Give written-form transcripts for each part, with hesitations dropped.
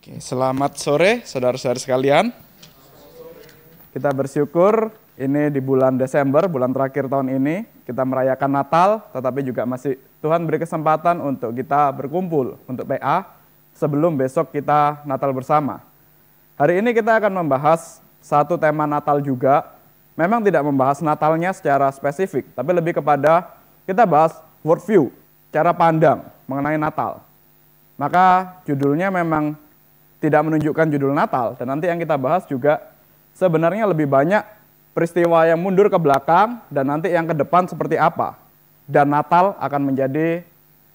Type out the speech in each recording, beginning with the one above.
Oke, selamat sore saudara-saudara sekalian. Kita bersyukur ini di bulan Desember, bulan terakhir tahun ini, kita merayakan Natal, tetapi juga masih Tuhan beri kesempatan untuk kita berkumpul untuk PA sebelum besok kita Natal bersama. Hari ini kita akan membahas satu tema Natal juga, memang tidak membahas Natalnya secara spesifik, tapi lebih kepada kita bahas worldview, cara pandang mengenai Natal. Maka judulnya memang tidak menunjukkan judul Natal, dan nanti yang kita bahas juga sebenarnya lebih banyak peristiwa yang mundur ke belakang dan nanti yang ke depan seperti apa. Dan Natal akan menjadi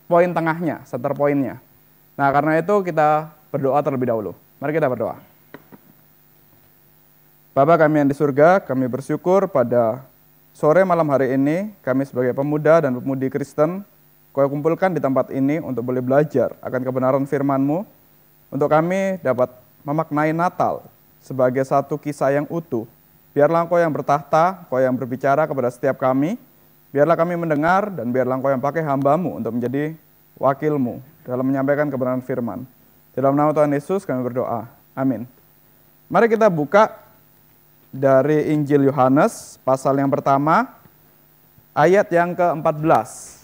poin tengahnya, center poinnya. Nah, karena itu kita berdoa terlebih dahulu. Mari kita berdoa. Bapa kami yang di surga, kami bersyukur pada sore malam hari ini, kami sebagai pemuda dan pemudi Kristen, Kau kumpulkan di tempat ini untuk boleh belajar akan kebenaran firman-Mu, untuk kami dapat memaknai Natal sebagai satu kisah yang utuh. Biarlah Engkau yang bertahta, Engkau yang berbicara kepada setiap kami, biarlah kami mendengar, dan biarlah Engkau yang pakai hamba-Mu untuk menjadi wakil-Mu dalam menyampaikan kebenaran firman. Dalam nama Tuhan Yesus kami berdoa. Amin. Mari kita buka dari Injil Yohanes, pasal yang pertama, ayat yang ke-14.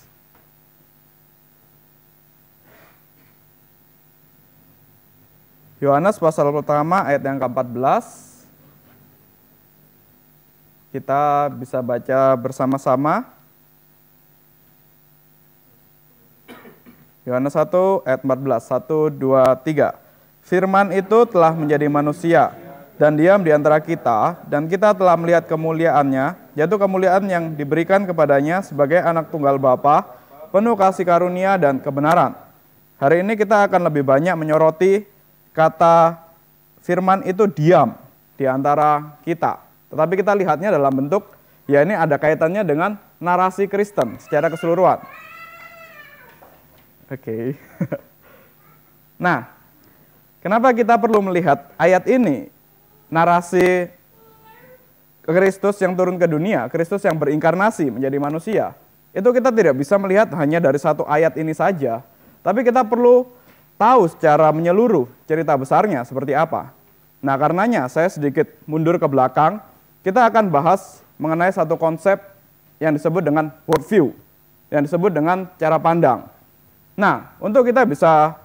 Yohanes pasal pertama ayat yang ke-14. Kita bisa baca bersama-sama. Yohanes 1 ayat 14. 1, 2, 3. Firman itu telah menjadi manusia dan diam di antara kita, dan kita telah melihat kemuliaannya, yaitu kemuliaan yang diberikan kepadanya sebagai anak tunggal Bapa, penuh kasih karunia dan kebenaran. Hari ini kita akan lebih banyak menyoroti kata firman itu diam di antara kita. Tetapi kita lihatnya dalam bentuk, ya ini ada kaitannya dengan narasi Kristen secara keseluruhan. Oke. Nah, kenapa kita perlu melihat ayat ini? Narasi Kristus yang turun ke dunia, Kristus yang berinkarnasi menjadi manusia. Itu kita tidak bisa melihat hanya dari satu ayat ini saja. Tapi kita perlu tahu secara menyeluruh cerita besarnya seperti apa. Nah, karenanya saya sedikit mundur ke belakang, kita akan bahas mengenai satu konsep yang disebut dengan worldview, yang disebut dengan cara pandang. Nah, untuk kita bisa,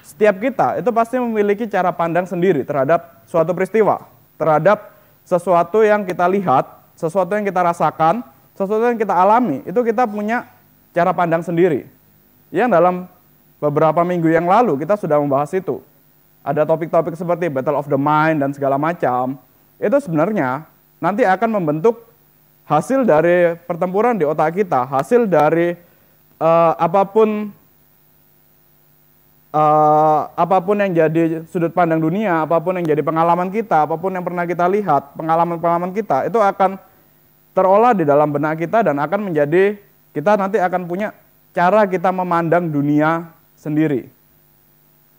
setiap kita itu pasti memiliki cara pandang sendiri terhadap suatu peristiwa, terhadap sesuatu yang kita lihat, sesuatu yang kita rasakan, sesuatu yang kita alami, itu kita punya cara pandang sendiri. Yang dalam beberapa minggu yang lalu kita sudah membahas itu. Ada topik-topik seperti battle of the mind dan segala macam. Itu sebenarnya nanti akan membentuk hasil dari pertempuran di otak kita, hasil dari apapun yang jadi sudut pandang dunia, apapun yang jadi pengalaman kita, apapun yang pernah kita lihat, pengalaman-pengalaman kita, itu akan terolah di dalam benak kita dan akan menjadi, kita nanti akan punya cara kita memandang dunia sendiri.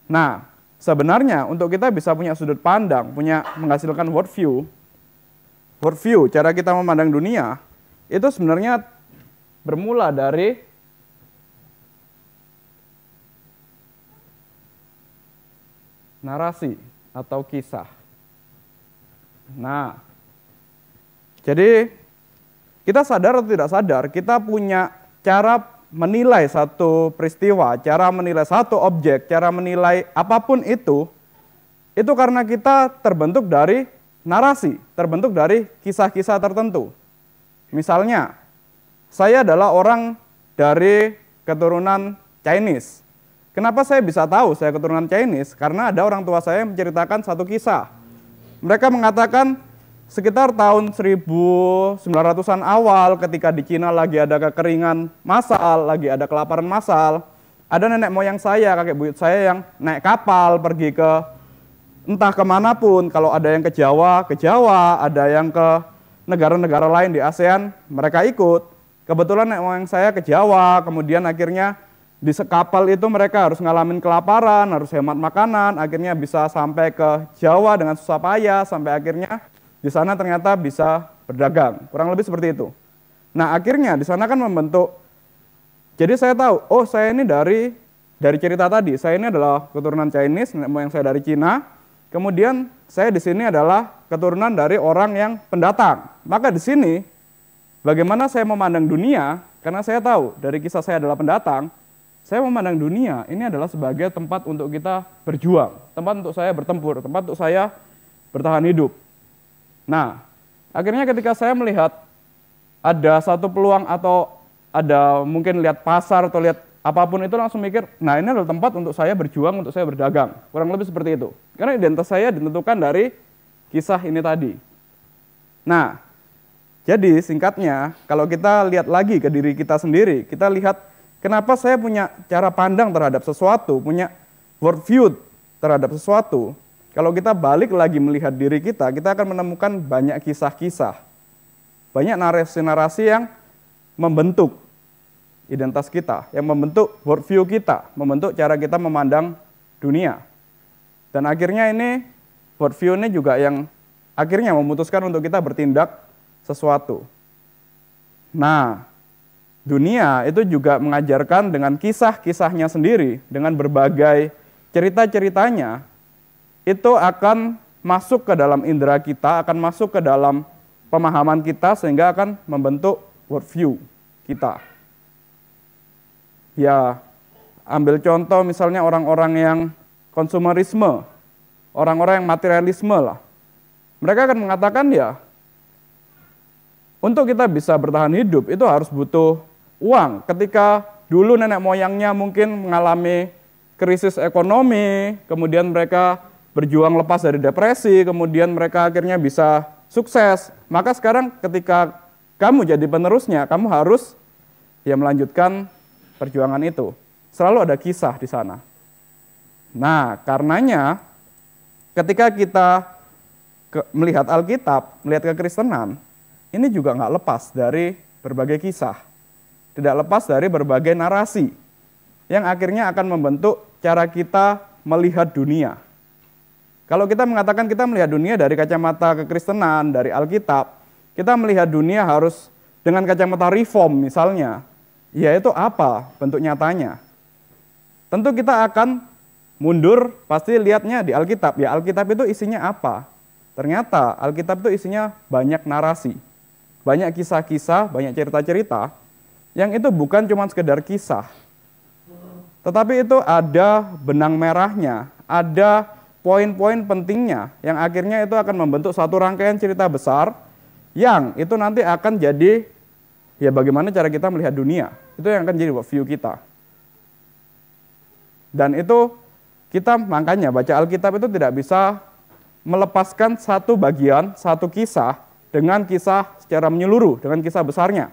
Nah, sebenarnya untuk kita bisa punya sudut pandang, punya menghasilkan worldview, cara kita memandang dunia, itu sebenarnya bermula dari narasi atau kisah. Nah, jadi kita sadar atau tidak sadar, kita punya cara menilai satu peristiwa, cara menilai satu objek, cara menilai apapun itu karena kita terbentuk dari narasi, terbentuk dari kisah-kisah tertentu. Misalnya, saya adalah orang dari keturunan Chinese. Kenapa saya bisa tahu saya keturunan Chinese? Karena ada orang tua saya yang menceritakan satu kisah. Mereka mengatakan, sekitar tahun 1900-an awal ketika di Cina lagi ada kekeringan massal, lagi ada kelaparan massal, ada nenek moyang saya, kakek buyut saya yang naik kapal pergi ke entah kemanapun. Kalau ada yang ke Jawa, ada yang ke negara-negara lain di ASEAN, mereka ikut. Kebetulan nenek moyang saya ke Jawa, kemudian akhirnya di sekapal itu mereka harus ngalamin kelaparan, harus hemat makanan, akhirnya bisa sampai ke Jawa dengan susah payah, sampai akhirnya di sana ternyata bisa berdagang, kurang lebih seperti itu. Nah, akhirnya di sana kan membentuk, jadi saya tahu, oh saya ini dari dari cerita tadi, saya ini adalah keturunan Chinese, nenek moyang saya dari Cina. Kemudian saya di sini adalah keturunan dari orang yang pendatang. Maka di sini bagaimana saya memandang dunia, karena saya tahu dari kisah saya adalah pendatang, saya memandang dunia ini adalah sebagai tempat untuk kita berjuang, tempat untuk saya bertempur, tempat untuk saya bertahan hidup. Nah, akhirnya ketika saya melihat ada satu peluang atau ada mungkin lihat pasar atau lihat apapun itu langsung mikir, nah ini adalah tempat untuk saya berjuang, untuk saya berdagang. Kurang lebih seperti itu. Karena identitas saya ditentukan dari kisah ini tadi. Nah, jadi singkatnya, kalau kita lihat lagi ke diri kita sendiri, kita lihat kenapa saya punya cara pandang terhadap sesuatu, punya worldview terhadap sesuatu. Kalau kita balik lagi melihat diri kita akan menemukan banyak kisah-kisah. Banyak narasi-narasi yang membentuk identitas kita, yang membentuk worldview kita, membentuk cara kita memandang dunia. Dan akhirnya ini, worldview ini juga yang akhirnya memutuskan untuk kita bertindak sesuatu. Nah, dunia itu juga mengajarkan dengan kisah-kisahnya sendiri, dengan berbagai cerita-ceritanya, itu akan masuk ke dalam indera kita, akan masuk ke dalam pemahaman kita, sehingga akan membentuk worldview kita. Ya, ambil contoh misalnya orang-orang yang konsumerisme, orang-orang yang materialisme lah. Mereka akan mengatakan ya, untuk kita bisa bertahan hidup itu harus butuh uang. Ketika dulu nenek moyangnya mungkin mengalami krisis ekonomi, kemudian mereka berjuang lepas dari depresi, kemudian mereka akhirnya bisa sukses. Maka sekarang ketika kamu jadi penerusnya, kamu harus ya melanjutkan perjuangan itu. Selalu ada kisah di sana. Nah, karenanya ketika kita melihat Alkitab, melihat kekristenan, ini juga nggak lepas dari berbagai kisah. Tidak lepas dari berbagai narasi yang akhirnya akan membentuk cara kita melihat dunia. Kalau kita mengatakan kita melihat dunia dari kacamata kekristenan, dari Alkitab, kita melihat dunia harus dengan kacamata reform misalnya. Yaitu apa bentuk nyatanya? Tentu kita akan mundur, pasti lihatnya di Alkitab. Ya, Alkitab itu isinya apa? Ternyata Alkitab itu isinya banyak narasi, banyak kisah-kisah, banyak cerita-cerita, yang itu bukan cuma sekedar kisah. Tetapi itu ada benang merahnya, ada poin-poin pentingnya, yang akhirnya itu akan membentuk satu rangkaian cerita besar, yang itu nanti akan jadi ya bagaimana cara kita melihat dunia. Itu yang akan jadi view kita. Dan itu kita makanya baca Alkitab itu tidak bisa melepaskan satu bagian, satu kisah dengan kisah secara menyeluruh, dengan kisah besarnya.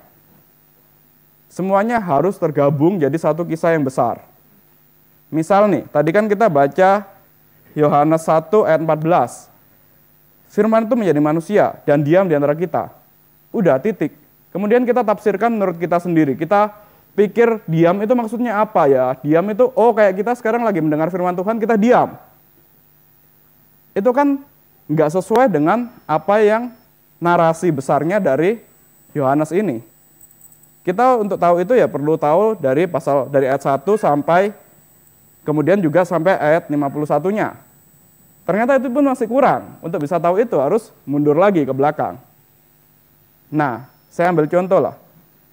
Semuanya harus tergabung jadi satu kisah yang besar. Misal nih, tadi kan kita baca Yohanes 1 ayat 14. Firman itu menjadi manusia dan diam di antara kita. Udah, titik. Kemudian kita tafsirkan menurut kita sendiri. Kita pikir diam itu maksudnya apa ya? Diam itu, oh kayak kita sekarang lagi mendengar firman Tuhan, kita diam. Itu kan nggak sesuai dengan apa yang narasi besarnya dari Yohanes ini. Kita untuk tahu itu ya perlu tahu dari ayat 1 sampai kemudian juga sampai ayat 51-nya. Ternyata itu pun masih kurang. Untuk bisa tahu itu harus mundur lagi ke belakang. Nah, saya ambil contoh lah.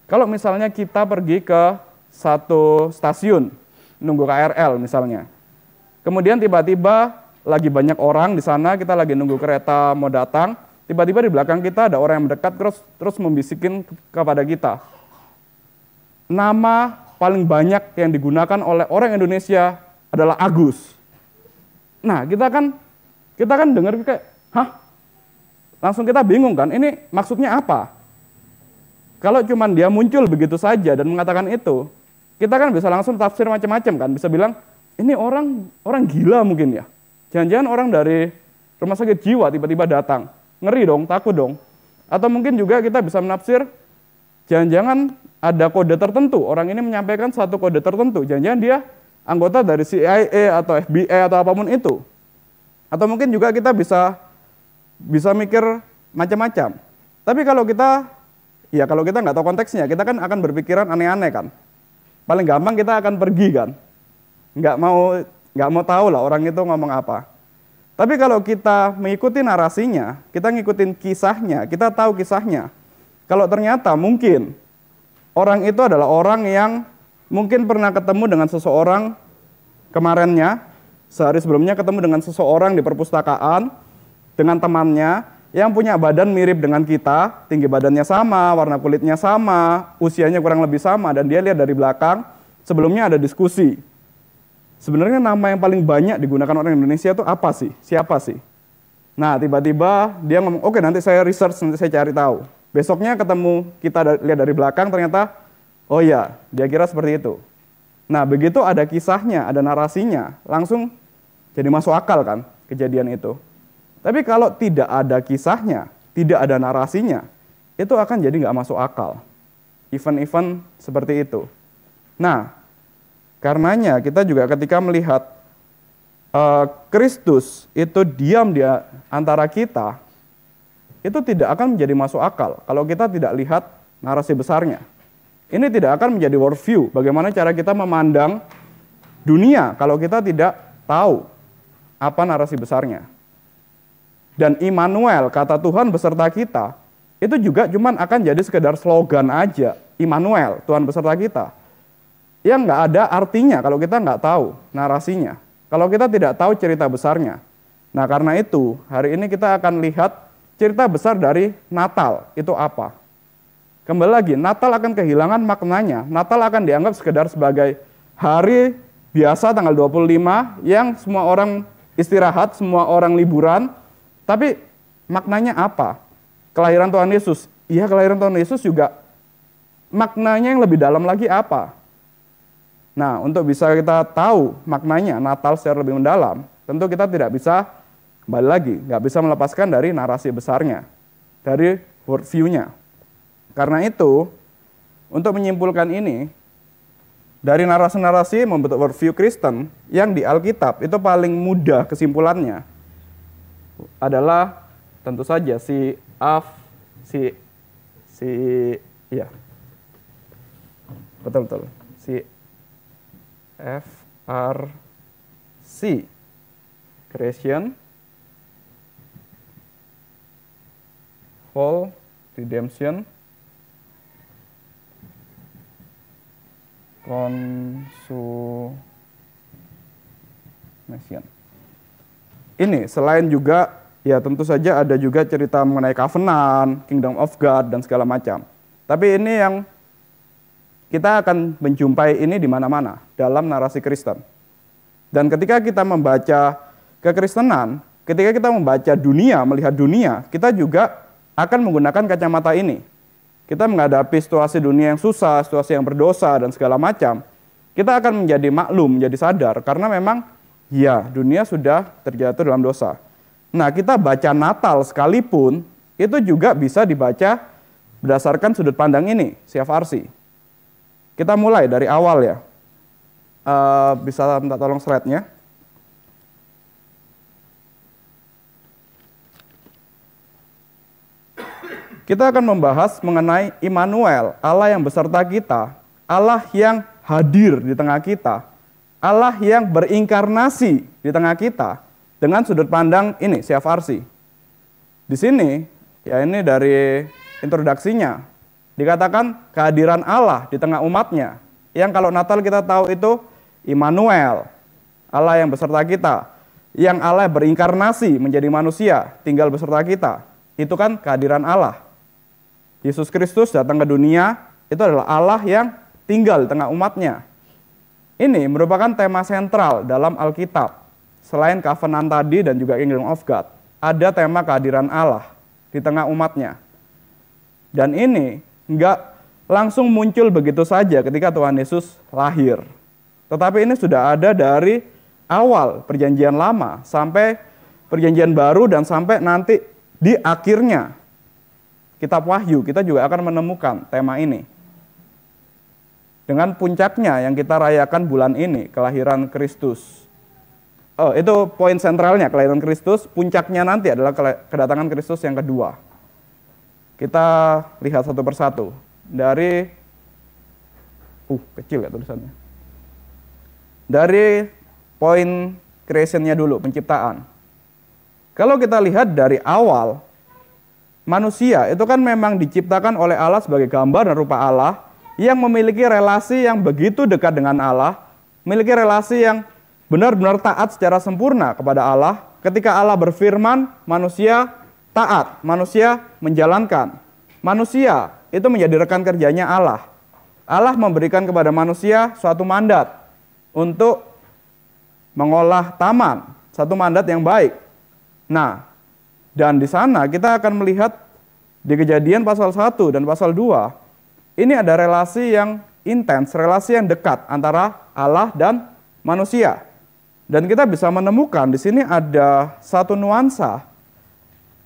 Kalau misalnya kita pergi ke satu stasiun, nunggu KRL misalnya. Kemudian tiba-tiba lagi banyak orang di sana, kita lagi nunggu kereta mau datang. Tiba-tiba di belakang kita ada orang yang mendekat terus membisikin kepada kita. Nama paling banyak yang digunakan oleh orang Indonesia adalah Agus. Nah, kita kan dengar kayak, hah? Langsung kita bingung kan, ini maksudnya apa? Kalau cuman dia muncul begitu saja dan mengatakan itu, kita kan bisa langsung tafsir macam-macam kan, bisa bilang, ini orang gila mungkin ya. Jangan-jangan orang dari rumah sakit jiwa tiba-tiba datang. Ngeri dong, takut dong. Atau mungkin juga kita bisa menafsir, jangan-jangan ada kode tertentu, orang ini menyampaikan satu kode tertentu, jangan-jangan dia anggota dari CIA atau FBI atau apapun itu. Atau mungkin juga kita bisa mikir macam-macam. Tapi kalau kita nggak tahu konteksnya, kita kan akan berpikiran aneh-aneh kan. Paling gampang kita akan pergi kan. nggak mau tahu lah orang itu ngomong apa. Tapi kalau kita mengikuti narasinya, kita ngikutin kisahnya, kita tahu kisahnya. Kalau ternyata mungkin orang itu adalah orang yang mungkin pernah ketemu dengan seseorang kemarinnya, sehari sebelumnya ketemu dengan seseorang di perpustakaan, dengan temannya, yang punya badan mirip dengan kita, tinggi badannya sama, warna kulitnya sama, usianya kurang lebih sama, dan dia lihat dari belakang, sebelumnya ada diskusi. Sebenarnya nama yang paling banyak digunakan orang Indonesia itu apa sih? Siapa sih? Nah, tiba-tiba dia ngomong, oke, nanti saya research, nanti saya cari tahu. Besoknya ketemu, kita lihat dari belakang, ternyata, oh iya, dia kira seperti itu. Nah, begitu ada kisahnya, ada narasinya, langsung jadi masuk akal kan kejadian itu. Tapi kalau tidak ada kisahnya, tidak ada narasinya, itu akan jadi nggak masuk akal. Event-event seperti itu. Nah, karenanya kita juga ketika melihat Kristus itu diam di antara kita, itu tidak akan menjadi masuk akal kalau kita tidak lihat narasi besarnya. Ini tidak akan menjadi worldview, bagaimana cara kita memandang dunia kalau kita tidak tahu apa narasi besarnya. Dan Immanuel, kata Tuhan beserta kita, itu juga cuman akan jadi sekedar slogan aja. Immanuel, Tuhan beserta kita. Yang nggak ada artinya kalau kita nggak tahu narasinya. Kalau kita tidak tahu cerita besarnya. Nah, karena itu hari ini kita akan lihat cerita besar dari Natal itu apa. Kembali lagi, Natal akan kehilangan maknanya. Natal akan dianggap sekedar sebagai hari biasa tanggal 25 yang semua orang istirahat, semua orang liburan. Tapi maknanya apa? Kelahiran Tuhan Yesus. Iya, kelahiran Tuhan Yesus juga maknanya yang lebih dalam lagi apa? Nah, untuk bisa kita tahu maknanya Natal secara lebih mendalam, tentu kita tidak bisa, kembali lagi, nggak bisa melepaskan dari narasi besarnya, dari worldview-nya. Karena itu, untuk menyimpulkan ini, dari narasi-narasi membentuk worldview Kristen yang di Alkitab itu paling mudah kesimpulannya adalah tentu saja FRC, Creation, Fall, Redemption, Consummation. Ini selain juga, ya tentu saja ada juga cerita mengenai Covenant, Kingdom of God, dan segala macam. Tapi ini yang kita akan menjumpai ini di mana-mana dalam narasi Kristen. Dan ketika kita membaca kekristenan, ketika kita membaca dunia, melihat dunia, kita juga akan menggunakan kacamata ini. Kita menghadapi situasi dunia yang susah, situasi yang berdosa, dan segala macam. Kita akan menjadi maklum, menjadi sadar, karena memang, ya, dunia sudah terjatuh dalam dosa. Nah, kita baca Natal sekalipun, itu juga bisa dibaca berdasarkan sudut pandang ini, CFRC. Kita mulai dari awal ya. Bisa minta tolong slide-nya. Kita akan membahas mengenai Immanuel, Allah yang beserta kita, Allah yang hadir di tengah kita, Allah yang berinkarnasi di tengah kita, dengan sudut pandang ini, CFRC. Di sini, ya ini dari introduksinya, dikatakan kehadiran Allah di tengah umatnya, yang kalau Natal kita tahu itu Immanuel, Allah yang beserta kita, yang Allah berinkarnasi menjadi manusia, tinggal beserta kita, itu kan kehadiran Allah. Yesus Kristus datang ke dunia, itu adalah Allah yang tinggal di tengah umatnya. Ini merupakan tema sentral dalam Alkitab. Selain Covenant tadi dan juga Kingdom of God, ada tema kehadiran Allah di tengah umatnya. Dan ini nggak langsung muncul begitu saja ketika Tuhan Yesus lahir. Tetapi ini sudah ada dari awal perjanjian lama sampai perjanjian baru dan sampai nanti di akhirnya kitab Wahyu kita juga akan menemukan tema ini. Dengan puncaknya yang kita rayakan bulan ini, kelahiran Kristus. Oh, itu poin sentralnya, kelahiran Kristus. Puncaknya nanti adalah kedatangan Kristus yang kedua. Kita lihat satu persatu. Kecil ya tulisannya. dari poin creation-nya dulu, penciptaan. Kalau kita lihat dari awal, manusia itu kan memang diciptakan oleh Allah sebagai gambar dan rupa Allah yang memiliki relasi yang begitu dekat dengan Allah, memiliki relasi yang benar-benar taat secara sempurna kepada Allah. Ketika Allah berfirman, manusia taat, manusia menjalankan. Manusia itu menjadi rekan kerjanya Allah. Allah memberikan kepada manusia suatu mandat untuk mengolah taman, satu mandat yang baik. Nah, dan di sana kita akan melihat di Kejadian pasal 1 dan pasal 2, ini ada relasi yang intens, relasi yang dekat antara Allah dan manusia. Dan kita bisa menemukan di sini ada satu nuansa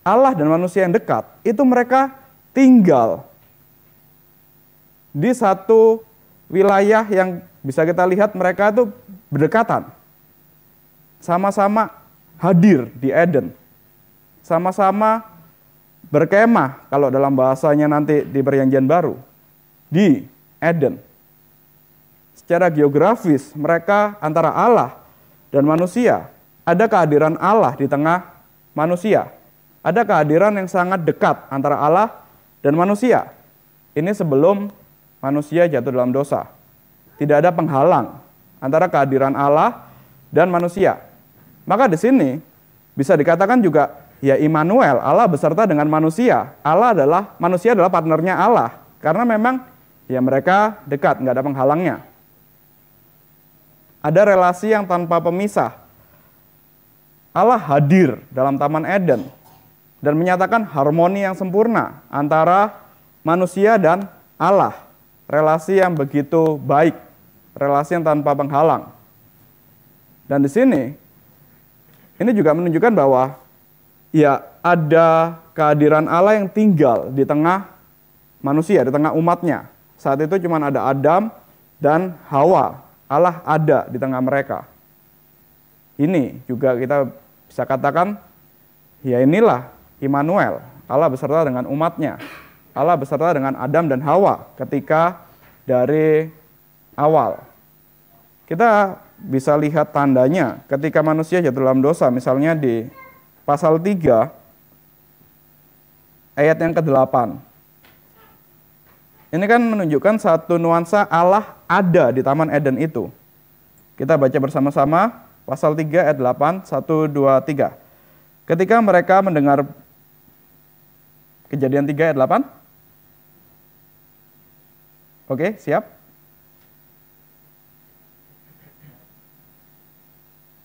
Allah dan manusia yang dekat, itu mereka tinggal di satu wilayah yang bisa kita lihat mereka itu berdekatan. Sama-sama hadir di Eden. Sama-sama berkemah, kalau dalam bahasanya nanti di Perjanjian Baru, di Eden. Secara geografis, mereka antara Allah dan manusia, ada kehadiran Allah di tengah manusia. Ada kehadiran yang sangat dekat antara Allah dan manusia. Ini sebelum manusia jatuh dalam dosa. Tidak ada penghalang antara kehadiran Allah dan manusia. Maka di sini bisa dikatakan juga, ya Immanuel, Allah beserta dengan manusia. Manusia adalah partnernya Allah. Karena memang ya mereka dekat, nggak ada penghalangnya. Ada relasi yang tanpa pemisah. Allah hadir dalam Taman Eden dan menyatakan harmoni yang sempurna antara manusia dan Allah. Relasi yang begitu baik, relasi yang tanpa penghalang. Dan di sini, ini juga menunjukkan bahwa ya ada kehadiran Allah yang tinggal di tengah manusia, di tengah umatnya. Saat itu cuma ada Adam dan Hawa. Allah ada di tengah mereka. Ini juga kita bisa katakan, ya inilah Immanuel, Allah beserta dengan umatnya. Allah beserta dengan Adam dan Hawa ketika dari awal. Kita bisa lihat tandanya ketika manusia jatuh dalam dosa, misalnya di pasal 3 ayat yang ke-8. Ini kan menunjukkan satu nuansa Allah ada di Taman Eden itu. Kita baca bersama-sama pasal 3 ayat 8, 1, 2, 3. Ketika mereka mendengar Kejadian 3 ayat 8. Oke, siap?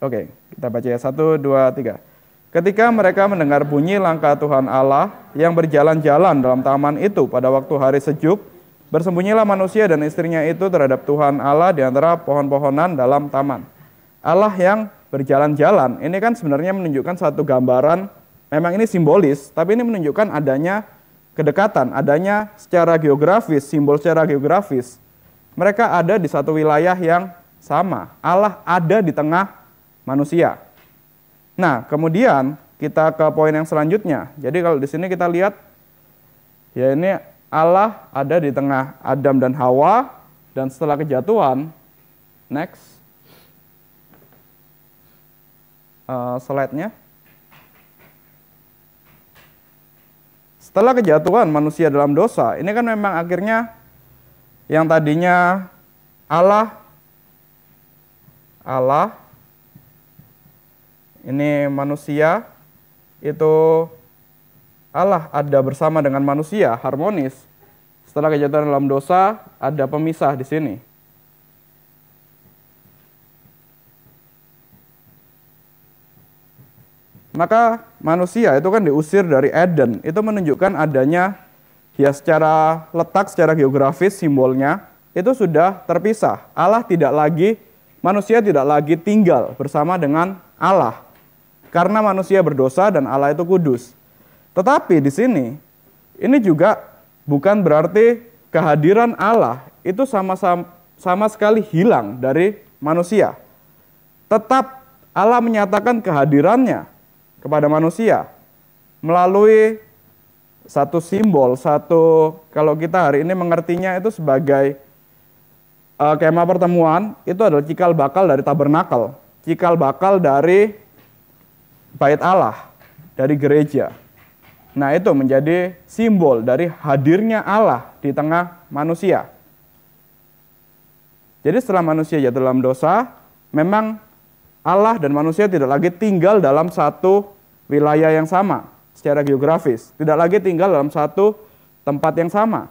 Oke, kita baca ya, 1, 2, 3. Ketika mereka mendengar bunyi langkah Tuhan Allah yang berjalan-jalan dalam taman itu pada waktu hari sejuk, bersembunyilah manusia dan istrinya itu terhadap Tuhan Allah di antara pohon-pohonan dalam taman. Allah yang berjalan-jalan, ini kan sebenarnya menunjukkan satu gambaran, memang ini simbolis, tapi ini menunjukkan adanya kedekatan, adanya secara geografis, simbol secara geografis. Mereka ada di satu wilayah yang sama, Allah ada di tengah manusia. Nah, kemudian kita ke poin yang selanjutnya. Jadi kalau di sini kita lihat, ya ini Allah ada di tengah Adam dan Hawa, dan setelah kejatuhan, next, slide-nya. Setelah kejatuhan manusia dalam dosa, ini kan memang akhirnya yang tadinya Allah, ini manusia, itu Allah ada bersama dengan manusia, harmonis. Setelah kejatuhan dalam dosa, ada pemisah di sini. Maka manusia itu kan diusir dari Eden. Itu menunjukkan adanya, ya secara letak, secara geografis, simbolnya, itu sudah terpisah. Manusia tidak lagi tinggal bersama dengan Allah. Karena manusia berdosa dan Allah itu kudus. Tetapi di sini, ini juga bukan berarti kehadiran Allah itu sama sekali hilang dari manusia. Tetap Allah menyatakan kehadirannya kepada manusia melalui satu simbol, kalau kita hari ini mengertinya itu sebagai kemah pertemuan itu adalah cikal bakal dari tabernakel, cikal bakal dari bait Allah, dari gereja. Nah, itu menjadi simbol dari hadirnya Allah di tengah manusia. Jadi setelah manusia jatuh dalam dosa, memang Allah dan manusia tidak lagi tinggal dalam satu wilayah yang sama secara geografis, tidak lagi tinggal dalam satu tempat yang sama.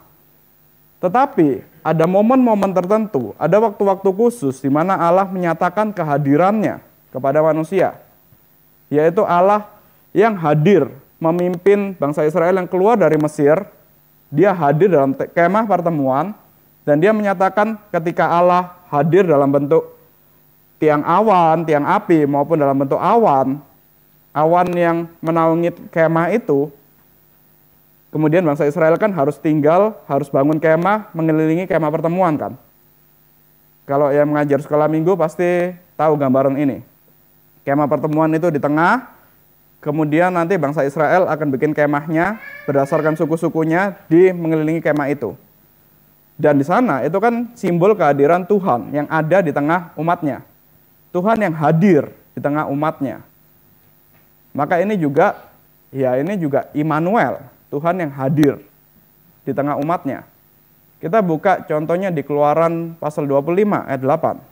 Tetapi ada momen-momen tertentu, ada waktu-waktu khusus di mana Allah menyatakan kehadirannya kepada manusia, yaitu Allah yang hadir memimpin bangsa Israel yang keluar dari Mesir. Dia hadir dalam kemah pertemuan, dan dia menyatakan ketika Allah hadir dalam bentuk tiang awan, tiang api, maupun dalam bentuk awan yang menaungi kemah itu, kemudian bangsa Israel kan harus bangun kemah, mengelilingi kemah pertemuan kan. Kalau yang mengajar sekolah minggu pasti tahu gambaran ini. Kemah pertemuan itu di tengah, kemudian nanti bangsa Israel akan bikin kemahnya berdasarkan suku-sukunya di mengelilingi kemah itu. Dan di sana itu kan simbol kehadiran Tuhan yang ada di tengah umatnya. Tuhan yang hadir di tengah umatnya. Maka ini juga Immanuel, Tuhan yang hadir di tengah umatnya. Kita buka contohnya di Keluaran pasal 25 ayat 8.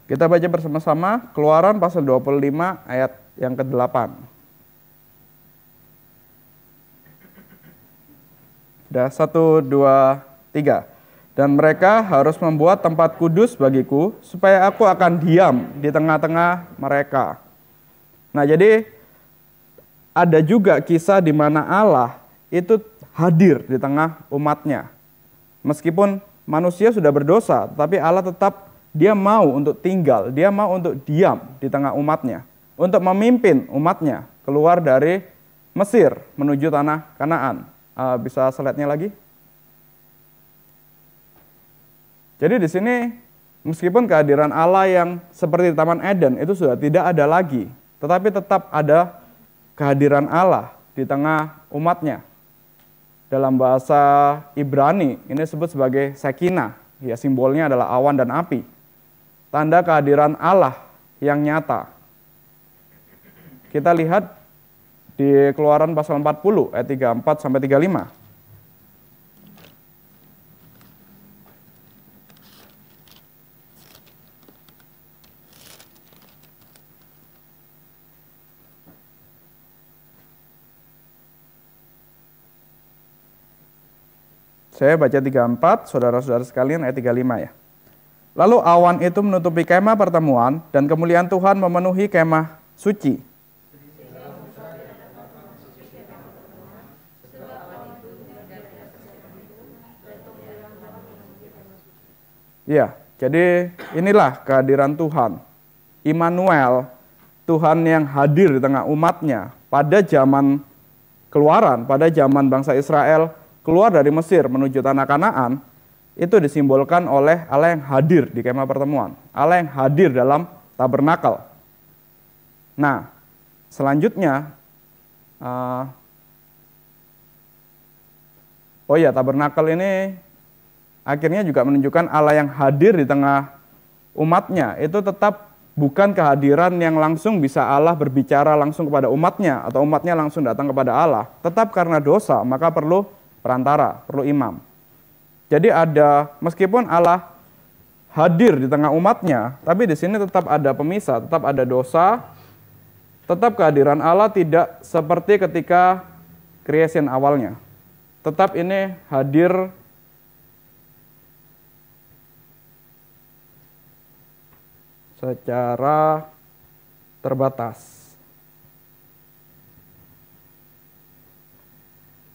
Kita baca bersama-sama Keluaran pasal 25 ayat yang ke-8. Sudah 1, 2, 3. Dan mereka harus membuat tempat kudus bagiku, supaya aku akan diam di tengah-tengah mereka. Nah, jadi ada juga kisah di mana Allah itu hadir di tengah umatnya. Meskipun manusia sudah berdosa, tapi Allah tetap dia mau untuk tinggal, dia mau untuk diam di tengah umatnya, untuk memimpin umatnya keluar dari Mesir menuju tanah Kanaan. Bisa slide-nya lagi? Jadi di sini meskipun kehadiran Allah yang seperti di Taman Eden itu sudah tidak ada lagi, tetapi tetap ada kehadiran Allah di tengah umatnya. Dalam bahasa Ibrani ini disebut sebagai Shekinah, ya simbolnya adalah awan dan api. Tanda kehadiran Allah yang nyata. Kita lihat di Keluaran pasal 40 ayat 34 sampai 35. Saya baca 34, saudara-saudara sekalian ayat 35 ya. Lalu awan itu menutupi kemah pertemuan, dan kemuliaan Tuhan memenuhi kemah suci. Ya, jadi inilah kehadiran Tuhan. Immanuel, Tuhan yang hadir di tengah umatnya pada zaman Keluaran, pada zaman bangsa Israel keluar dari Mesir menuju tanah Kanaan. Itu disimbolkan oleh Allah yang hadir di kemah pertemuan, Allah yang hadir dalam tabernakel. Nah, selanjutnya, tabernakel ini akhirnya juga menunjukkan Allah yang hadir di tengah umatnya. Itu tetap bukan kehadiran yang langsung bisa Allah berbicara langsung kepada umatnya, atau umatnya langsung datang kepada Allah. Tetap karena dosa, maka perlu perantara, perlu imam. Jadi meskipun Allah hadir di tengah umatnya, tapi di sini tetap ada pemisah, tetap ada dosa, tetap kehadiran Allah tidak seperti ketika creation awalnya. Tetap ini hadir secara terbatas.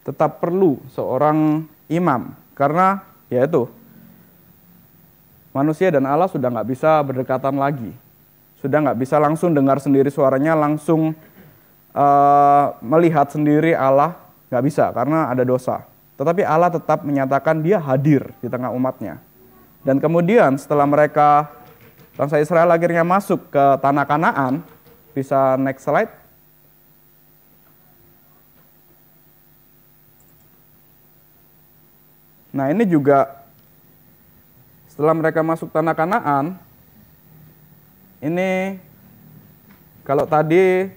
Tetap perlu seorang imam. Karena ya itu, manusia dan Allah sudah nggak bisa berdekatan lagi. Sudah nggak bisa langsung dengar sendiri suaranya, langsung melihat sendiri Allah, nggak bisa karena ada dosa. tetapi Allah tetap menyatakan dia hadir di tengah umatnya. Dan kemudian setelah mereka, bangsa Israel akhirnya masuk ke tanah Kanaan, bisa next slide. Nah ini juga setelah mereka masuk tanah Kanaan, ini kalau tadi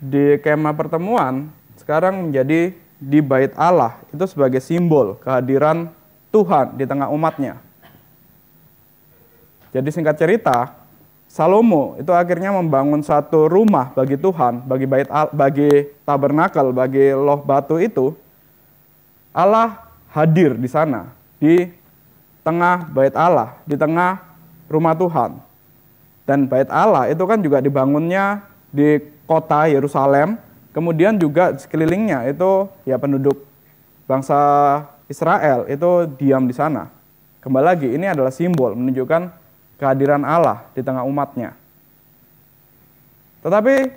di kemah pertemuan, sekarang menjadi di bait Allah, itu sebagai simbol kehadiran Tuhan di tengah umatnya. Jadi singkat cerita, Salomo itu akhirnya membangun satu rumah bagi Tuhan, bagi tabernakel, bagi loh batu itu. Allah hadir di sana, di tengah bait Allah, di tengah rumah Tuhan. Dan bait Allah itu kan juga dibangunnya di kota Yerusalem, kemudian juga sekelilingnya itu ya penduduk bangsa Israel itu diam di sana. Kembali lagi, ini adalah simbol menunjukkan kehadiran Allah di tengah umatnya. Tetapi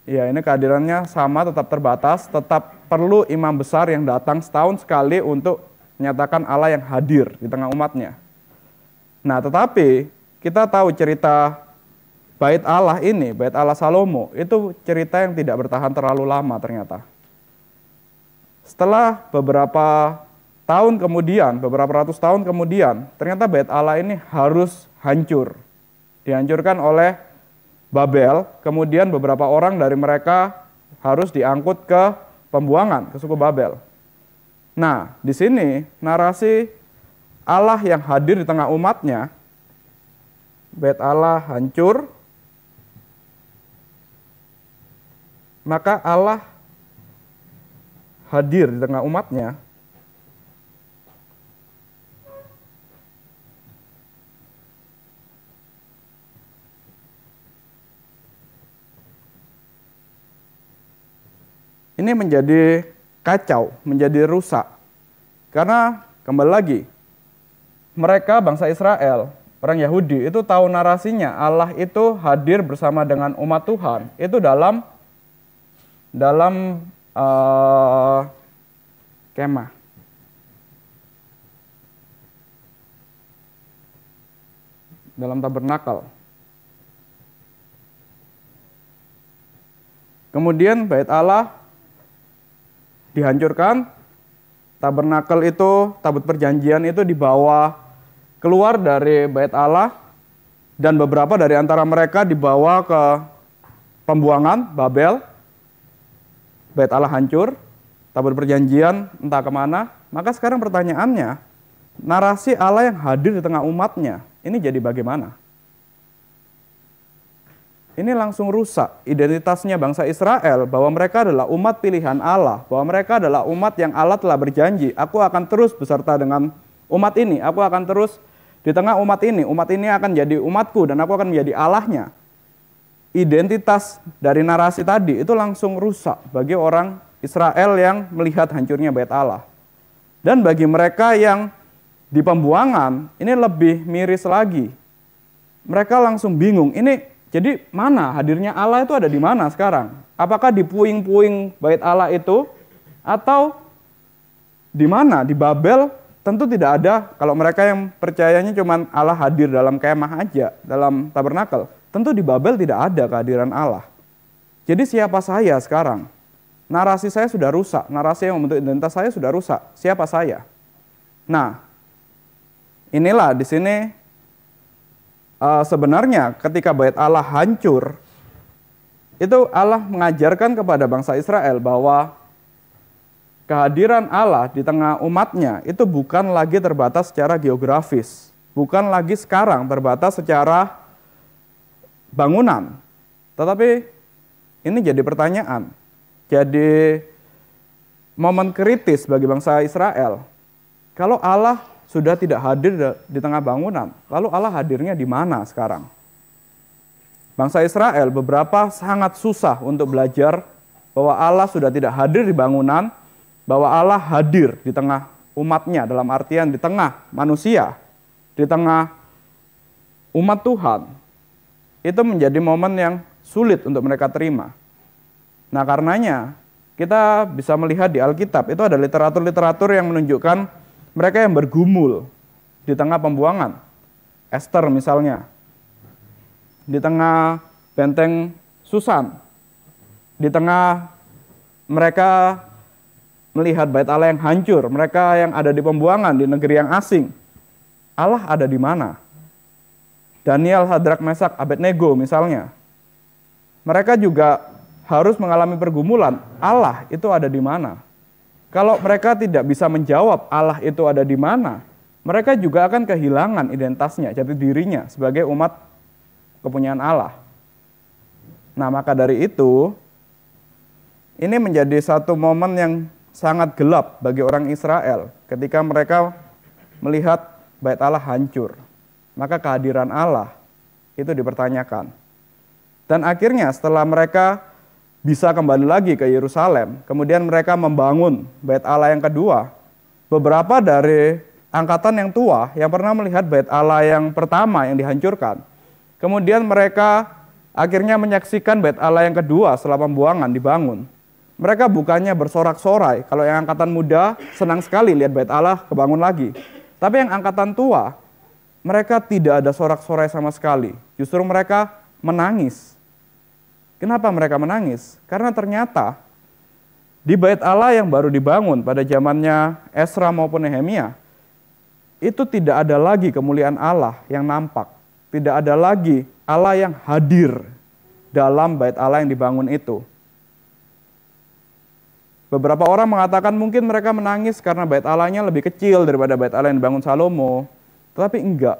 ya ini kehadirannya sama, tetap terbatas, tetap perlu imam besar yang datang setahun sekali untuk menyatakan Allah yang hadir di tengah umatnya. Nah tetapi kita tahu cerita bait Allah ini, bait Allah Salomo, itu cerita yang tidak bertahan terlalu lama ternyata. Setelah beberapa tahun kemudian, beberapa ratus tahun kemudian, ternyata bait Allah ini harus hancur. Dihancurkan oleh Babel, kemudian beberapa orang dari mereka harus diangkut ke pembuangan, ke suku Babel. Nah, di sini narasi Allah yang hadir di tengah umatnya, bait Allah hancur, maka Allah hadir di tengah umatnya. Ini menjadi kacau, menjadi rusak. Karena kembali lagi, mereka bangsa Israel, orang Yahudi itu tahu narasinya, Allah itu hadir bersama dengan umat Tuhan. Itu dalam kemah. Dalam tabernakel. Kemudian bait Allah dihancurkan, tabernakel itu, tabut perjanjian itu dibawa keluar dari bait Allah, dan beberapa dari antara mereka dibawa ke pembuangan Babel. Bait Allah hancur, tabut perjanjian entah kemana. Maka sekarang pertanyaannya, narasi Allah yang hadir di tengah umatnya, ini jadi bagaimana? Ini langsung rusak identitasnya bangsa Israel, bahwa mereka adalah umat pilihan Allah, bahwa mereka adalah umat yang Allah telah berjanji, aku akan terus beserta dengan umat ini, aku akan terus di tengah umat ini akan jadi umatku dan aku akan menjadi Allahnya. Identitas dari narasi tadi itu langsung rusak bagi orang Israel yang melihat hancurnya bait Allah. Dan bagi mereka yang di pembuangan, ini lebih miris lagi. Mereka langsung bingung, ini jadi mana hadirnya Allah itu ada di mana sekarang? Apakah di puing-puing bait Allah itu atau di mana? Di Babel tentu tidak ada. Kalau mereka yang percayanya cuma Allah hadir dalam kemah aja, dalam tabernakel, tentu di Babel tidak ada kehadiran Allah. Jadi siapa saya sekarang? Narasi saya sudah rusak, narasi yang membentuk identitas saya sudah rusak. Siapa saya? Nah, inilah di sini sebenarnya ketika bait Allah hancur, itu Allah mengajarkan kepada bangsa Israel bahwa kehadiran Allah di tengah umatnya itu bukan lagi terbatas secara geografis, bukan lagi sekarang terbatas secara bangunan. Tetapi ini jadi pertanyaan, jadi momen kritis bagi bangsa Israel. Kalau Allah sudah tidak hadir di tengah bangunan, lalu Allah hadirnya di mana sekarang? Bangsa Israel beberapa sangat susah untuk belajar bahwa Allah sudah tidak hadir di bangunan, bahwa Allah hadir di tengah umatnya, dalam artian di tengah manusia, di tengah umat Tuhan. Itu menjadi momen yang sulit untuk mereka terima. Nah karenanya kita bisa melihat di Alkitab, itu ada literatur-literatur yang menunjukkan mereka yang bergumul di tengah pembuangan. Esther misalnya, di tengah benteng Susan, di tengah mereka melihat bait Allah yang hancur, mereka yang ada di pembuangan di negeri yang asing, Allah ada di mana? Daniel, Hadrak, Mesak, Abednego misalnya, mereka juga harus mengalami pergumulan. Allah itu ada di mana? Kalau mereka tidak bisa menjawab Allah itu ada di mana, mereka juga akan kehilangan identitasnya, jati dirinya sebagai umat kepunyaan Allah. Nah, maka dari itu, ini menjadi satu momen yang sangat gelap bagi orang Israel ketika mereka melihat bait Allah hancur. Maka kehadiran Allah itu dipertanyakan. Dan akhirnya setelah mereka bisa kembali lagi ke Yerusalem, kemudian mereka membangun bait Allah yang kedua. Beberapa dari angkatan yang tua yang pernah melihat bait Allah yang pertama yang dihancurkan, kemudian mereka akhirnya menyaksikan bait Allah yang kedua setelah pembuangan dibangun. Mereka bukannya bersorak-sorai, kalau yang angkatan muda senang sekali lihat bait Allah kebangun lagi. Tapi yang angkatan tua, mereka tidak ada sorak-sorai sama sekali. Justru mereka menangis. Kenapa mereka menangis? Karena ternyata di bait Allah yang baru dibangun pada zamannya Esra maupun Nehemia, itu tidak ada lagi kemuliaan Allah yang nampak. Tidak ada lagi Allah yang hadir dalam bait Allah yang dibangun itu. Beberapa orang mengatakan mungkin mereka menangis karena bait Allahnya lebih kecil daripada bait Allah yang dibangun Salomo. Tetapi enggak.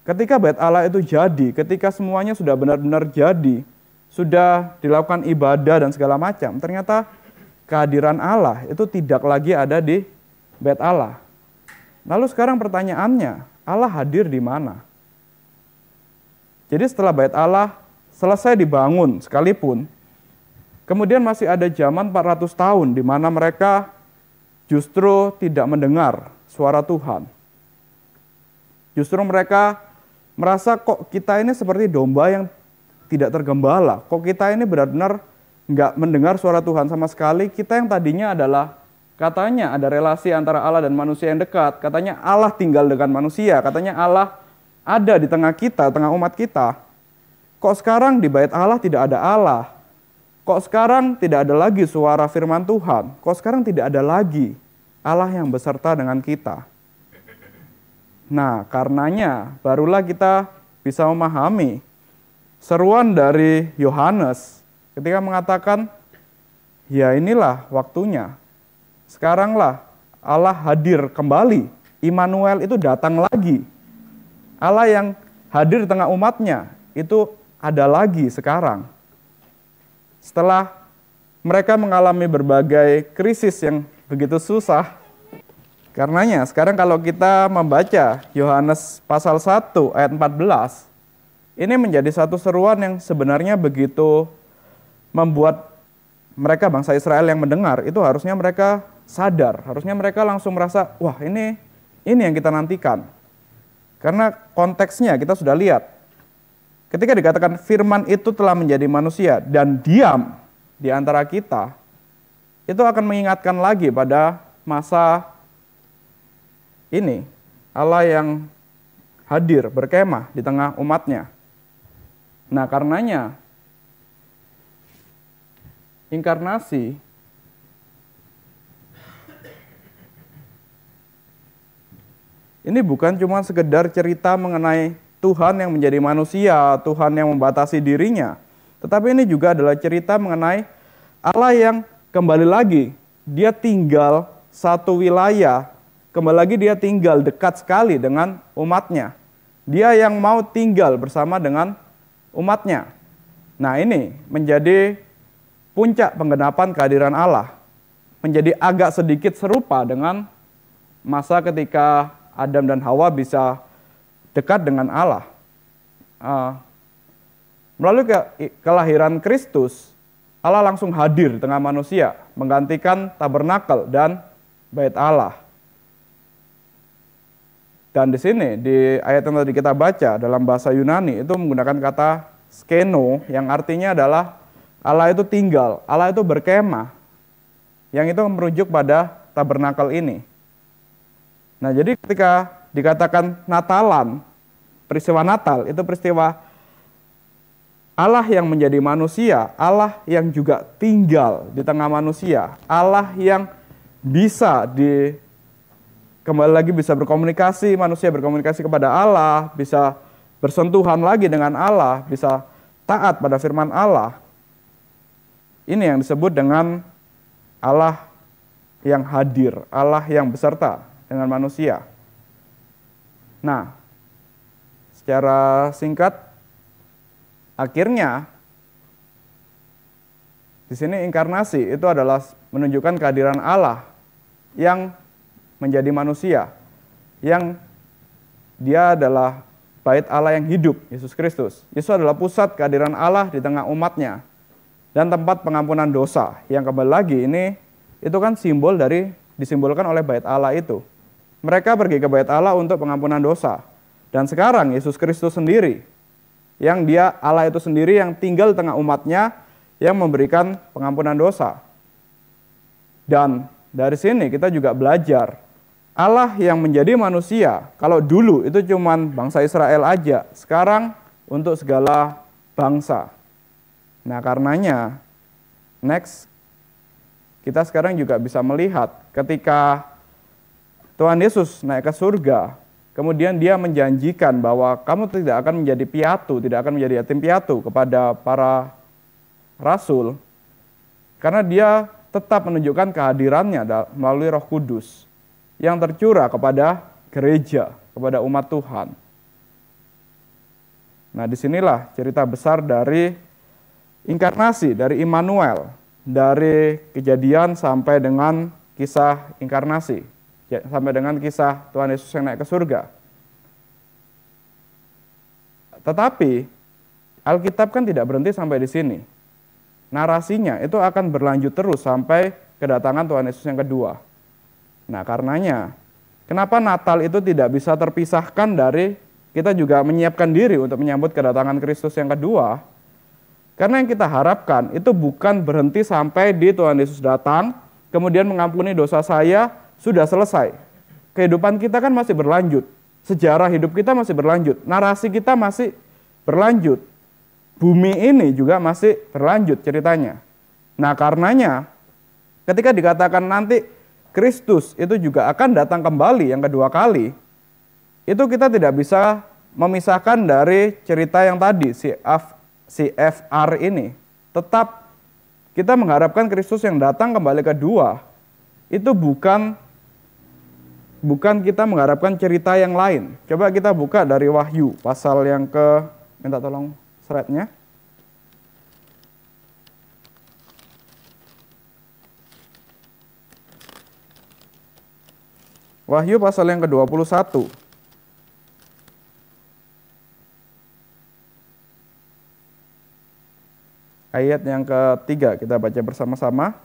Ketika bait Allah itu jadi, ketika semuanya sudah benar-benar jadi, sudah dilakukan ibadah dan segala macam, ternyata kehadiran Allah itu tidak lagi ada di bait Allah. Lalu sekarang pertanyaannya, Allah hadir di mana? Jadi setelah bait Allah selesai dibangun sekalipun, kemudian masih ada zaman 400 tahun di mana mereka justru tidak mendengar suara Tuhan. Justru mereka merasa kok kita ini seperti domba yang tidak tergembala. Kok kita ini benar-benar nggak mendengar suara Tuhan sama sekali. Kita yang tadinya adalah katanya ada relasi antara Allah dan manusia yang dekat. Katanya Allah tinggal dengan manusia. Katanya Allah ada di tengah kita, tengah umat kita. Kok sekarang di bait Allah tidak ada Allah? Kok sekarang tidak ada lagi suara firman Tuhan? Kok sekarang tidak ada lagi Allah yang beserta dengan kita? Nah, karenanya barulah kita bisa memahami seruan dari Yohanes ketika mengatakan, ya inilah waktunya. Sekaranglah Allah hadir kembali. Immanuel itu datang lagi. Allah yang hadir di tengah umatnya itu ada lagi sekarang. Setelah mereka mengalami berbagai krisis yang begitu susah, karenanya sekarang kalau kita membaca Yohanes pasal 1 ayat 14, ini menjadi satu seruan yang sebenarnya begitu membuat mereka bangsa Israel yang mendengar, itu harusnya mereka sadar, harusnya mereka langsung merasa, wah ini yang kita nantikan. Karena konteksnya kita sudah lihat. Ketika dikatakan firman itu telah menjadi manusia dan diam di antara kita, itu akan mengingatkan lagi pada masa ini, Allah yang hadir berkemah di tengah umatnya. Nah, karenanya inkarnasi ini bukan cuma sekedar cerita mengenai Tuhan yang menjadi manusia, Tuhan yang membatasi dirinya. Tetapi ini juga adalah cerita mengenai Allah yang kembali lagi, dia tinggal satu wilayah, kembali lagi dia tinggal dekat sekali dengan umatnya. Dia yang mau tinggal bersama dengan umatnya. Nah, ini menjadi puncak penggenapan kehadiran Allah. Menjadi agak sedikit serupa dengan masa ketika Adam dan Hawa bisa dekat dengan Allah. Melalui kelahiran Kristus, Allah langsung hadir di tengah manusia, menggantikan tabernakel dan bait Allah. Dan di sini, di ayat yang tadi kita baca dalam bahasa Yunani, itu menggunakan kata skeno, yang artinya adalah Allah itu tinggal, Allah itu berkemah yang itu merujuk pada tabernakel ini. Nah, jadi ketika dikatakan Natalan, peristiwa Natal, itu peristiwa Allah yang menjadi manusia, Allah yang juga tinggal di tengah manusia, Allah yang bisa kembali lagi bisa berkomunikasi, manusia berkomunikasi kepada Allah, bisa bersentuhan lagi dengan Allah, bisa taat pada firman Allah. Ini yang disebut dengan Allah yang hadir, Allah yang beserta dengan manusia. Nah, secara singkat, akhirnya di sini inkarnasi itu adalah menunjukkan kehadiran Allah yang menjadi manusia, yang dia adalah bait Allah yang hidup, Yesus Kristus. Yesus adalah pusat kehadiran Allah di tengah umatnya dan tempat pengampunan dosa. Yang kembali lagi ini itu kan disimbolkan oleh bait Allah itu. Mereka pergi ke bait Allah untuk pengampunan dosa. Dan sekarang Yesus Kristus sendiri, yang dia Allah itu sendiri yang tinggal di tengah umatnya, yang memberikan pengampunan dosa. Dan dari sini kita juga belajar, Allah yang menjadi manusia, kalau dulu itu cuman bangsa Israel aja, sekarang untuk segala bangsa. Nah, karenanya, next, kita sekarang juga bisa melihat ketika Tuhan Yesus naik ke surga, kemudian dia menjanjikan bahwa kamu tidak akan menjadi piatu, tidak akan menjadi yatim piatu kepada para rasul, karena dia tetap menunjukkan kehadirannya melalui Roh Kudus yang tercurah kepada gereja, kepada umat Tuhan. Nah, disinilah cerita besar dari inkarnasi, dari Immanuel, dari kejadian sampai dengan kisah inkarnasi, sampai dengan kisah Tuhan Yesus yang naik ke surga. Tetapi Alkitab kan tidak berhenti sampai di sini. Narasinya itu akan berlanjut terus sampai kedatangan Tuhan Yesus yang kedua. Nah, karenanya, kenapa Natal itu tidak bisa terpisahkan dari kita juga menyiapkan diri untuk menyambut kedatangan Kristus yang kedua? Karena yang kita harapkan itu bukan berhenti sampai di Tuhan Yesus datang, kemudian mengampuni dosa saya, sudah selesai. Kehidupan kita kan masih berlanjut. Sejarah hidup kita masih berlanjut. Narasi kita masih berlanjut. Bumi ini juga masih berlanjut ceritanya. Nah, karenanya ketika dikatakan nanti Kristus itu juga akan datang kembali yang kedua kali, itu kita tidak bisa memisahkan dari cerita yang tadi, si FR ini. Tetap kita mengharapkan Kristus yang datang kembali kedua, itu bukan kita mengharapkan cerita yang lain. Coba kita buka dari Wahyu, pasal yang minta tolong slide-nya. Wahyu pasal yang ke-21. Ayat yang ketiga kita baca bersama-sama.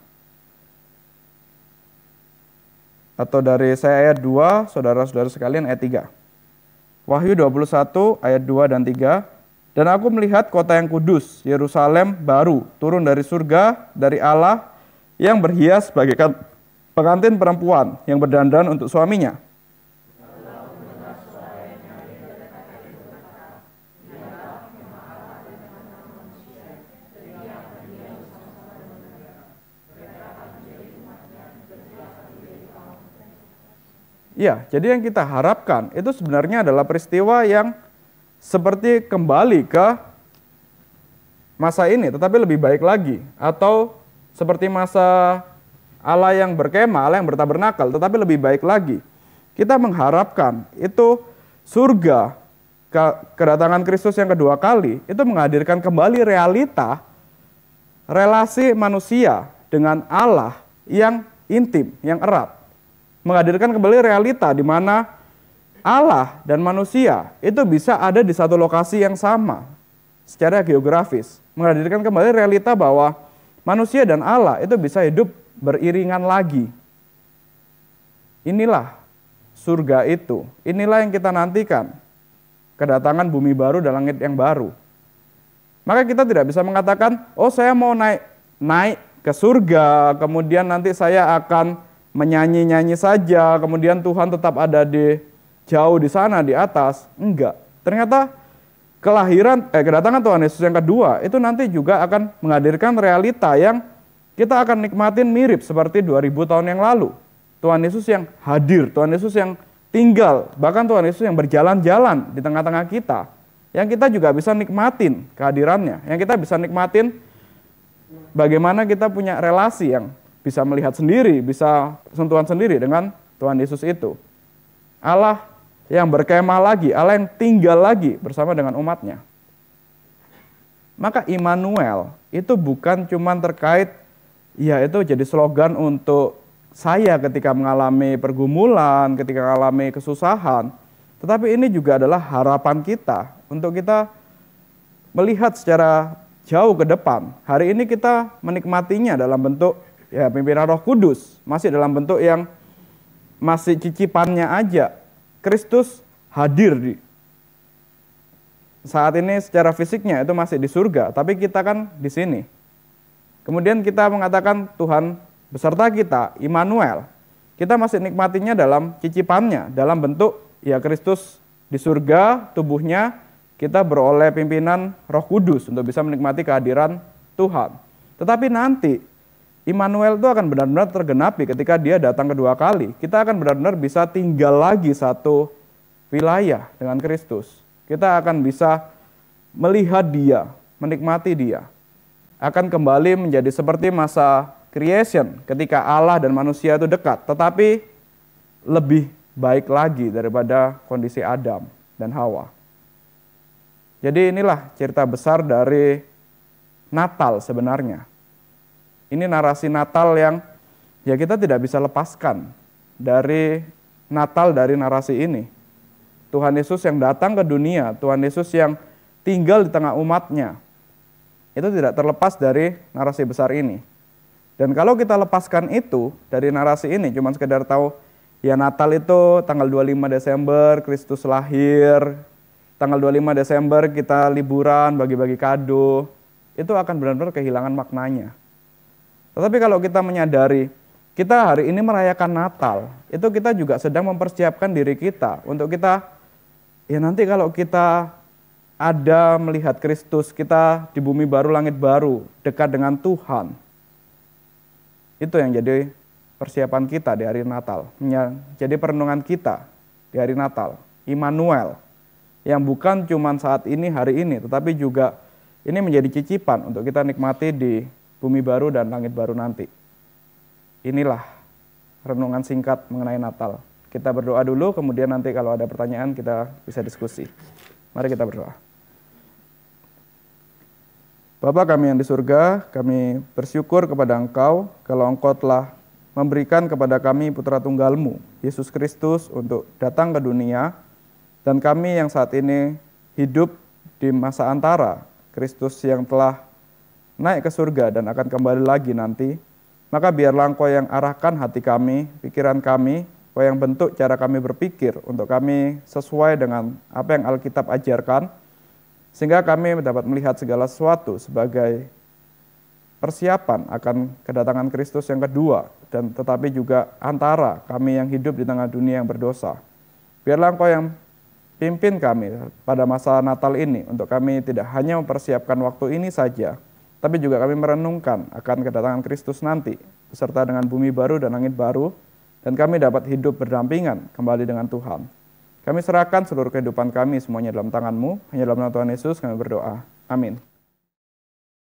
Atau dari saya ayat 2, saudara-saudara sekalian ayat 3. Wahyu 21 ayat 2 dan 3. Dan aku melihat kota yang kudus, Yerusalem baru, turun dari surga, dari Allah, yang berhias bagaikan pengantin perempuan yang berdandan untuk suaminya. Ya, jadi yang kita harapkan itu sebenarnya adalah peristiwa yang seperti kembali ke masa ini, tetapi lebih baik lagi. Atau seperti masa Allah yang berkemah, Allah yang bertabernakel, tetapi lebih baik lagi. Kita mengharapkan itu surga, kedatangan Kristus yang kedua kali, itu menghadirkan kembali realita, relasi manusia dengan Allah yang intim, yang erat. Menghadirkan kembali realita di mana Allah dan manusia itu bisa ada di satu lokasi yang sama secara geografis. Menghadirkan kembali realita bahwa manusia dan Allah itu bisa hidup beriringan lagi. Inilah surga itu. Inilah yang kita nantikan. Kedatangan bumi baru dan langit yang baru. Maka kita tidak bisa mengatakan, oh saya mau naik ke surga, kemudian nanti saya akan menyanyi-nyanyi saja, kemudian Tuhan tetap ada di jauh di sana di atas. Enggak. Ternyata kedatangan Tuhan Yesus yang kedua itu nanti juga akan menghadirkan realita yang kita akan nikmatin mirip seperti 2000 tahun yang lalu. Tuhan Yesus yang hadir, Tuhan Yesus yang tinggal, bahkan Tuhan Yesus yang berjalan-jalan di tengah-tengah kita, yang kita juga bisa nikmatin kehadirannya, yang kita bisa nikmatin bagaimana kita punya relasi yang bisa melihat sendiri, bisa sentuhan sendiri dengan Tuhan Yesus itu. Allah yang berkemah lagi, Allah yang tinggal lagi bersama dengan umatnya. Maka Immanuel itu bukan cuma terkait, ya itu jadi slogan untuk saya ketika mengalami pergumulan, ketika mengalami kesusahan, tetapi ini juga adalah harapan kita untuk kita melihat secara jauh ke depan. Hari ini kita menikmatinya dalam bentuk ya pimpinan Roh Kudus, masih dalam bentuk yang masih cicipannya aja. Kristus hadir di saat ini secara fisiknya itu masih di surga, tapi kita kan di sini. Kemudian kita mengatakan Tuhan beserta kita, Immanuel. Kita masih nikmatinya dalam cicipannya, dalam bentuk ya Kristus di surga, tubuhnya kita beroleh pimpinan Roh Kudus untuk bisa menikmati kehadiran Tuhan. Tetapi nanti Immanuel itu akan benar-benar tergenapi ketika dia datang kedua kali. Kita akan benar-benar bisa tinggal lagi satu wilayah dengan Kristus. Kita akan bisa melihat dia, menikmati dia. Akan kembali menjadi seperti masa creation ketika Allah dan manusia itu dekat, tetapi lebih baik lagi daripada kondisi Adam dan Hawa. Jadi inilah cerita besar dari Natal sebenarnya. Ini narasi Natal yang ya kita tidak bisa lepaskan dari Natal, dari narasi ini. Tuhan Yesus yang datang ke dunia, Tuhan Yesus yang tinggal di tengah umatnya, itu tidak terlepas dari narasi besar ini. Dan kalau kita lepaskan itu dari narasi ini, cuma sekedar tahu ya Natal itu tanggal 25 Desember Kristus lahir, tanggal 25 Desember kita liburan, bagi-bagi kado, itu akan benar-benar kehilangan maknanya. Tetapi kalau kita menyadari, kita hari ini merayakan Natal, itu kita juga sedang mempersiapkan diri kita untuk kita, ya nanti kalau kita ada melihat Kristus, kita di bumi baru, langit baru, dekat dengan Tuhan. Itu yang jadi persiapan kita di hari Natal, jadi perenungan kita di hari Natal. Immanuel, yang bukan cuma saat ini, hari ini, tetapi juga ini menjadi cicipan untuk kita nikmati di bumi baru dan langit baru nanti. Inilah renungan singkat mengenai Natal. Kita berdoa dulu, kemudian nanti kalau ada pertanyaan kita bisa diskusi. Mari kita berdoa. Bapa kami yang di surga, kami bersyukur kepada Engkau kalau Engkau telah memberikan kepada kami putra tunggal-Mu, Yesus Kristus, untuk datang ke dunia, dan kami yang saat ini hidup di masa antara, Kristus yang telah naik ke surga dan akan kembali lagi nanti, maka biarlah Engkau yang arahkan hati kami, pikiran kami, Engkau yang bentuk cara kami berpikir untuk kami sesuai dengan apa yang Alkitab ajarkan, sehingga kami dapat melihat segala sesuatu sebagai persiapan akan kedatangan Kristus yang kedua, dan tetapi juga antara kami yang hidup di tengah dunia yang berdosa. Biarlah Engkau yang pimpin kami pada masa Natal ini, untuk kami tidak hanya mempersiapkan waktu ini saja, tapi juga kami merenungkan akan kedatangan Kristus nanti, beserta dengan bumi baru dan langit baru, dan kami dapat hidup berdampingan kembali dengan Tuhan. Kami serahkan seluruh kehidupan kami semuanya dalam tangan-Mu, hanya dalam nama Tuhan Yesus kami berdoa. Amin.